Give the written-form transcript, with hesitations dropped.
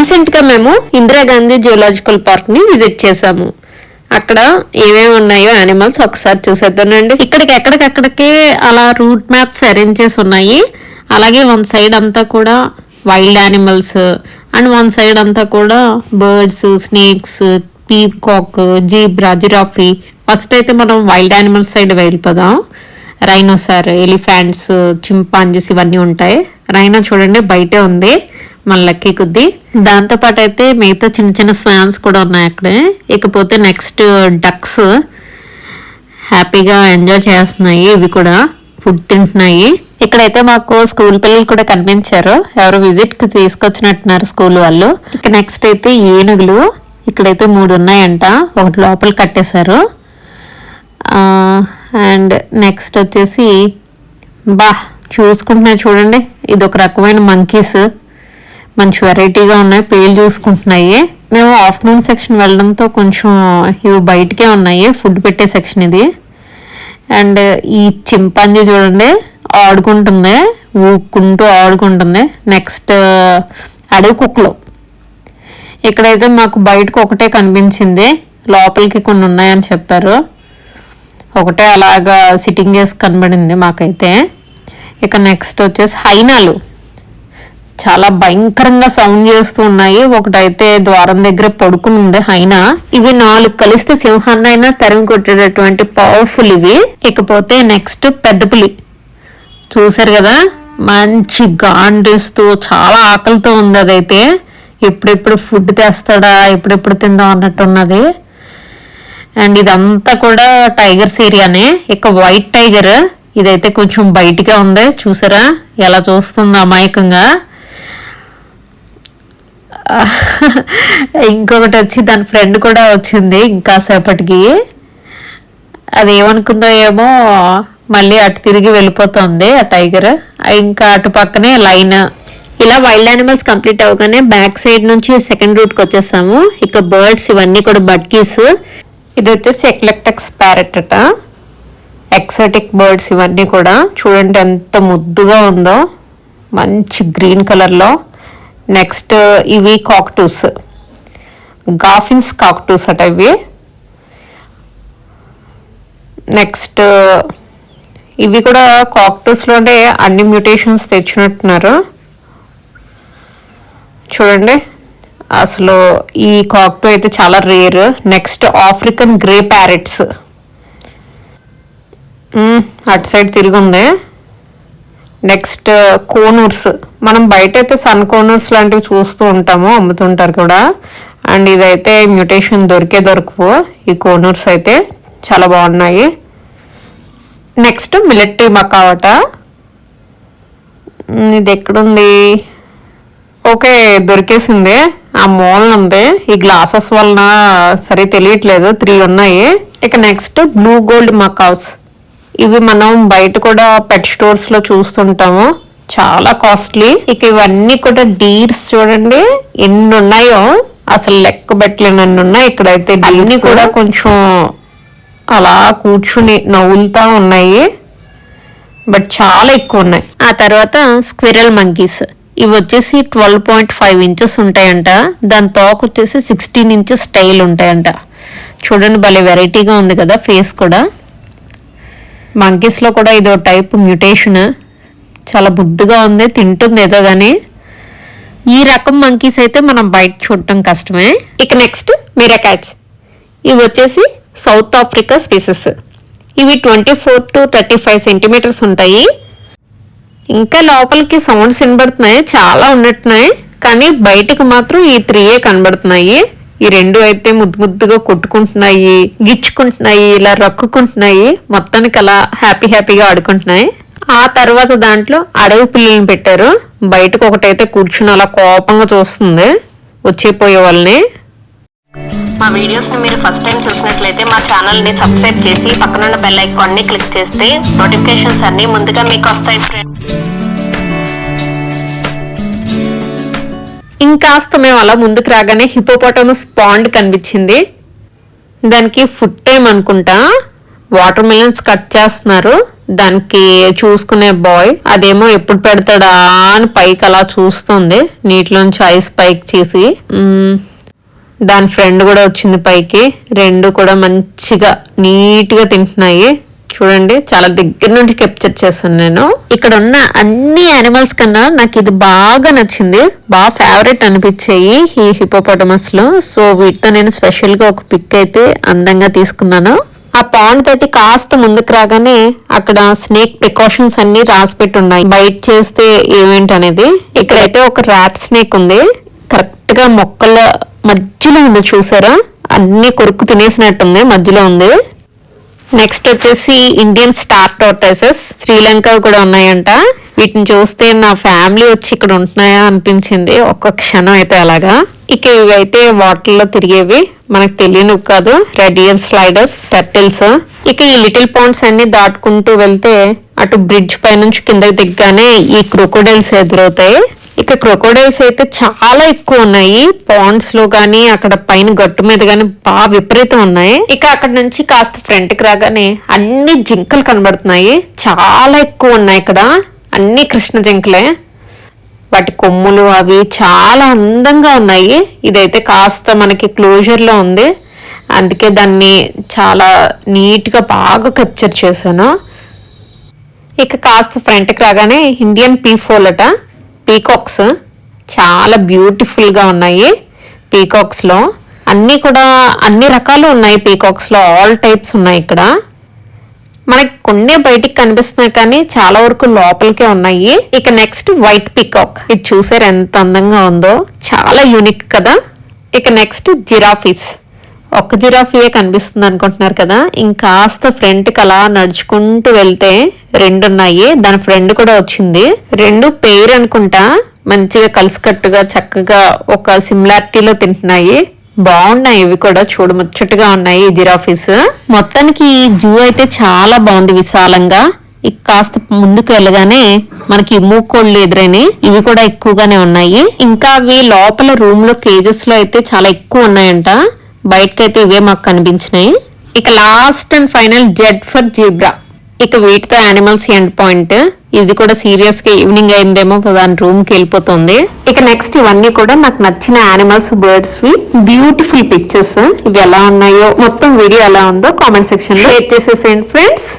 Recent గా మేము Indira Gandhi zoological park ని విజిట్ చేసాము. అక్కడ ఏమేమి ఉన్నాయో యానిమల్స్ ఒకసారి చూసేద్దానండి. ఇక్కడికి ఎక్కడికక్కడికే అలా రూట్ మ్యాప్స్ అరేంజ్ చేసి ఉన్నాయి. అలాగే వన్ సైడ్ అంతా కూడా wild animals and one side అంతా కూడా birds, snakes, peacock, zebra, giraffe. First అయితే మనం వైల్డ్ యానిమల్స్ సైడ్ వెళ్ళిపోదాం. రైనోసార్, ఎలిఫెంట్స్, చింపాంజీస్ ఇవన్నీ ఉంటాయి. రైనో చూడండి బయటే ఉంది మన లక్కీ కొద్దీ. దాంతో పాటు అయితే మిగతా చిన్న చిన్న స్వాన్స్ కూడా ఉన్నాయి అక్కడే. ఇకపోతే నెక్స్ట్ డక్స్ హ్యాపీగా ఎంజాయ్ చేస్తున్నాయి. ఇవి కూడా ఫుడ్ తింటున్నాయి. ఇక్కడైతే మాకు స్కూల్ పిల్లలు కూడా కనిపించారు. ఎవరు విజిట్ కి తీసుకొచ్చినట్టున్నారు స్కూల్ వాళ్ళు. ఇక నెక్స్ట్ అయితే ఏనుగులు ఇక్కడైతే 3 ఉన్నాయంట. ఒకటి లోపల కట్టేశారు. అండ్ నెక్స్ట్ వచ్చేసి చూసుకుంటున్నాయి చూడండి. ఇది ఒక రకమైన మంకీస్, మంచి వెరైటీగా ఉన్నాయి. పేలు చూసుకుంటున్నాయి. మేము ఆఫ్టర్నూన్ సెక్షన్ వెళ్ళడంతో కొంచెం ఇవి బయటకే ఉన్నాయి. ఫుడ్ పెట్టే సెక్షన్ ఇది. అండ్ ఈ చింపాంజీ చూడండి ఆడుకుంటుంది, ఊక్కుంటూ ఆడుకుంటుంది. నెక్స్ట్ అడవి కుక్కలు ఇక్కడైతే మాకు బయటకు ఒకటే కనిపించింది. లోపలికి కొన్ని ఉన్నాయని చెప్పారు. ఒకటే అలాగా సిట్టింగ్ చేసి కనబడింది మాకైతే. ఇక నెక్స్ట్ వచ్చేసి హైనాలు చాలా భయంకరంగా సౌండ్ చేస్తూ ఉన్నాయి. ఒకటైతే ద్వారం దగ్గర పడుకుని ఉంది హైనా. ఇవి 4 కలిస్తే సింహాన్ని అయినా తరిమి కొట్టేటటువంటి పవర్ఫుల్ ఇవి. ఇకపోతే నెక్స్ట్ పెద్ద పులి చూసారు కదా, మంచి గాండిస్తూ చాలా ఆకలితో ఉంది. అదైతే ఎప్పుడెప్పుడు ఫుడ్ తెస్తాడా, ఎప్పుడెప్పుడు తిందాం అన్నట్టున్నది. అండ్ ఇదంతా కూడా టైగర్స్ ఏరియానే. ఇక వైట్ టైగర్ ఇదైతే కొంచెం బయటగా ఉంది. చూసారా ఎలా చూస్తుంది అమాయకంగా. ఇంకొకటి వచ్చి దాని ఫ్రెండ్ కూడా వచ్చింది ఇంకా సేపటికి. అది ఏమనుకుందో ఏమో మళ్ళీ అటు తిరిగి వెళ్ళిపోతుంది ఆ టైగర్. ఇంకా అటు పక్కనే లైన్. ఇలా వైల్డ్ యానిమల్స్ కంప్లీట్ అవగానే బ్యాక్ సైడ్ నుంచి సెకండ్ రూట్ కి వచ్చేసాము. ఇక బర్డ్స్ ఇవన్నీ కూడా బడ్కీస్. ఇది వచ్చేసి ఎక్లెక్టక్స్ ప్యారెట్ అట. ఎక్సాటిక్ బర్డ్స్ ఇవన్నీ కూడా చూడండి ఎంత ముద్దుగా ఉందో, మంచి గ్రీన్ కలర్లో. నెక్స్ట్ ఇవి కాక్టూస్, గాఫిన్స్ కాక్టూస్ అట ఇవి. నెక్స్ట్ ఇవి కూడా కాక్టూస్లోనే అన్ని మ్యూటేషన్స్ తెచ్చినట్టున్నారు చూడండి. అసలు ఈ కాక్టూ అయితే చాలా rare. Next African grey parrots అటు సైడ్ తిరిగి ఉంది. నెక్స్ట్ కోనూర్స్, మనం బయట అయితే సన్ కోనూర్స్ లాంటివి చూస్తూ ఉంటాము, అమ్ముతుంటారు కూడా. అండ్ ఇదైతే మ్యూటేషన్ దొరకవు. ఈ కోనూర్స్ అయితే చాలా బాగున్నాయి. నెక్స్ట్ మిలిటరీ మకావట. ఇది ఎక్కడుంది? ఓకే దొరికేసింది, ఆ మూలన ఉంది. ఈ గ్లాసెస్ వలన సరే తెలియట్లేదు. 3 ఉన్నాయి. ఇక నెక్స్ట్ బ్లూ గోల్డ్ మకావ్స్. ఇవి మనం బయట కూడా పెట్ స్టోర్స్ లో చూస్తుంటాము, చాలా కాస్ట్లీ. ఇక ఇవన్నీ కూడా డీర్స్ చూడండి ఎన్ని ఉన్నాయో, అసలు లెక్క పెట్టలేనన్ని ఉన్నాయి. ఇక్కడైతే అన్ని కూడా కొంచెం అలా కూర్చుని నవ్వులుతా ఉన్నాయి, బట్ చాలా ఎక్కువ ఉన్నాయి. ఆ తర్వాత స్క్విరల్ మంకీస్. ఇవి వచ్చేసి 12.5 ఇంచెస్ ఉంటాయంట. దాని తోక వచ్చేసి 16 ఇంచెస్ స్టైల్ ఉంటాయంట. చూడండి భలే వెరైటీగా ఉంది కదా ఫేస్ కూడా. మంకీస్ లో కూడా ఇదో టైప్ మ్యూటేషన్, చాలా బుద్ధిగా ఉంది, తింటుంది ఏదో గానీ. ఈ రకం మంకీస్ అయితే మనం బయట చూడటం కష్టమే. ఇక నెక్స్ట్ మీరాకాట్స్. ఇవి వచ్చేసి సౌత్ ఆఫ్రికా స్పీసెస్. ఇవి 24 to 35 సెంటీమీటర్స్ ఉంటాయి. ఇంకా లోపలికి సౌండ్స్ వినబడుతున్నాయి, చాలా ఉన్నట్టున్నాయి. కానీ బయటకు మాత్రం ఈ 3 కనబడుతున్నాయి. ఈ 2 అయితే ముద్దుగా కొట్టుకుంటున్నాయి, గిచ్చుకుంటున్నాయి, ఇలా రక్కుకుంటున్నాయి. మొత్తానికి అలా హ్యాపీగా ఆడుకుంటున్నాయి. ఆ తర్వాత దాంట్లో అడవి పిల్లల్ని పెట్టారు. బయటకు ఒకటైతే కూర్చుని అలా కోపంగా చూస్తుంది వచ్చేపోయే వాళ్ళని. మా వీడియోస్ ని మీరు ఫస్ట్ టైం చూసినట్లయితే మా ఛానల్ ని సబ్స్క్రైబ్ చేసి పక్కనున్న బెల్ ఐకాన్ ని క్లిక్ చేస్తే నోటిఫికేషన్స్ అన్ని ముందుగా మీకు వస్తాయి ఫ్రెండ్స్. ఇంకాస్త మేము అలా ముందుకు రాగానే హిపోపోటమస్ పాండ్ కనిపించింది. దానికి ఫుడ్ టైం అనుకుంటా. వాటర్ మిలన్స్ కట్ చేస్తున్నారు. దానికి చూసుకునే బాయ్ అదేమో ఎప్పుడు పెడతాడా అని పైకి అలా చూస్తుంది, నీటిలోంచి ఐస్ పైకి చేసి. దాని ఫ్రెండ్ కూడా వచ్చింది పైకి, రెండు కూడా మంచిగా నీట్ గా తింటున్నాయి. చూడండి, చాలా దగ్గర నుంచి కెప్చర్ చేశాను నేను. ఇక్కడ ఉన్న అన్ని యానిమల్స్ కన్నా నాకు ఇది బాగా నచ్చింది, బాగా ఫేవరెట్ అనిపించాయి ఈ హిపోపోటమస్ లో. సో వీటితో నేను స్పెషల్ గా ఒక పిక్ అయితే అందంగా తీసుకున్నాను. ఆ పాండ్ తోటి కాస్త ముందుకు రాగానే అక్కడ స్నేక్ ప్రికాషన్స్ అన్ని రాసి పెట్టి ఉన్నాయి, బైట్ చేస్తే ఏమేంటి అనేది. ఇక్కడైతే ఒక ర్యాట్ స్నేక్ ఉంది, కరెక్ట్ గా మొక్కల మధ్యలో ఉంది, చూసారా? అన్ని కొరుక్కు తినేసినట్టుంది, మధ్యలో ఉంది. నెక్స్ట్ వచ్చేసి ఇండియన్ స్టార్ టోర్టైసెస్, శ్రీలంక కూడా ఉన్నాయంట. వీటిని చూస్తే నా ఫ్యామిలీ వచ్చి ఇక్కడ ఉంటున్నాయా అనిపించింది ఒక్క క్షణం అయితే అలాగా. ఇక ఇవైతే వాటర్ లో తిరిగేవి, మనకు తెలియనివి కాదు, రెడ్ ఇయర్ స్లైడర్స్, టర్టిల్స్. ఇక ఈ లిటిల్ పాండ్స్ అన్ని దాటుకుంటూ వెళ్తే అటు బ్రిడ్జ్ పై నుంచి కిందకి దిగ్గానే ఈ క్రొకోడైల్స్ ఎదురవుతాయి. ఇక క్రొకోడైల్స్ అయితే చాలా ఎక్కువ ఉన్నాయి పాండ్స్ లో గానీ, అక్కడ పైన గట్టు మీద గానీ బాగా విపరీతం ఉన్నాయి. ఇక అక్కడ నుంచి కాస్త ఫ్రంట్ కి రాగానే అన్ని జింకలు కనబడుతున్నాయి, చాలా ఎక్కువ ఉన్నాయి ఇక్కడ, అన్ని కృష్ణ జింకలే. వాటి కొమ్ములు అవి చాలా అందంగా ఉన్నాయి. ఇదైతే కాస్త మనకి క్లోజర్ లో ఉంది, అందుకే దాన్ని చాలా నీట్ గా బాగా కెప్చర్ చేశాను. ఇక కాస్త ఫ్రంట్ కి రాగానే ఇండియన్ పీఫోలట, పీకాక్స్ చాలా బ్యూటిఫుల్ గా ఉన్నాయి. పీకాక్స్ లో అన్ని కూడా అన్ని రకాలు ఉన్నాయి, పీకాక్స్ లో ఆల్ టైప్స్ ఉన్నాయి. ఇక్కడ మనకి కొన్ని బయటికి కనిపిస్తున్నాయి కానీ చాలా వరకు లోపలికే ఉన్నాయి. ఇక నెక్స్ట్ వైట్ పీకాక్, ఇది చూసారు ఎంత అందంగా ఉందో, చాలా యూనిక్ కదా. ఇక నెక్స్ట్ జిరాఫీస్, ఒక్క జిరాఫీయే కనిపిస్తుంది అనుకుంటున్నారు కదా, ఇంకాస్త ఫ్రంట్ కి అలా నడుచుకుంటూ వెళ్తే రెండు ఉన్నాయి, దాని ఫ్రెండ్ కూడా వచ్చింది. రెండు పేరు అనుకుంటా, మంచిగా కలిసికట్టుగా చక్కగా ఒక సిమిలారిటీలో తింటున్నాయి, బాగున్నాయి. ఇవి కూడా చూడముచ్చటగా ఉన్నాయి ఈ జిరాఫీస్. మొత్తానికి ఈ జూ అయితే చాలా బాగుంది, విశాలంగా. కాస్త ముందుకు వెళ్ళగానే మనకి మూకోళ్ళు ఎదురైనాయి, ఇవి కూడా ఎక్కువగానే ఉన్నాయి. ఇంకా అవి లోపల రూమ్ లో కేజెస్ లో అయితే చాలా ఎక్కువ ఉన్నాయంట, బయటకైతే ఇవే మాకు కనిపించినాయి. ఇక last and final Z for zebra. ఇక వీటితో యానిమల్స్ ఎండ్ పాయింట్. ఇది కూడా సీరియస్ గా ఈవినింగ్ అయిందేమో దాని రూమ్ కి వెళ్ళిపోతుంది. ఇక నెక్స్ట్ ఇవన్నీ కూడా నాకు నచ్చిన యానిమల్స్, బర్డ్స్ వి బ్యూటిఫుల్ పిక్చర్స్. ఇవి ఎలా ఉన్నాయో మొత్తం వీడియో ఎలా ఉందో కామెంట్ సెక్షన్ లో షేర్ చేసేసేయండి ఫ్రెండ్స్.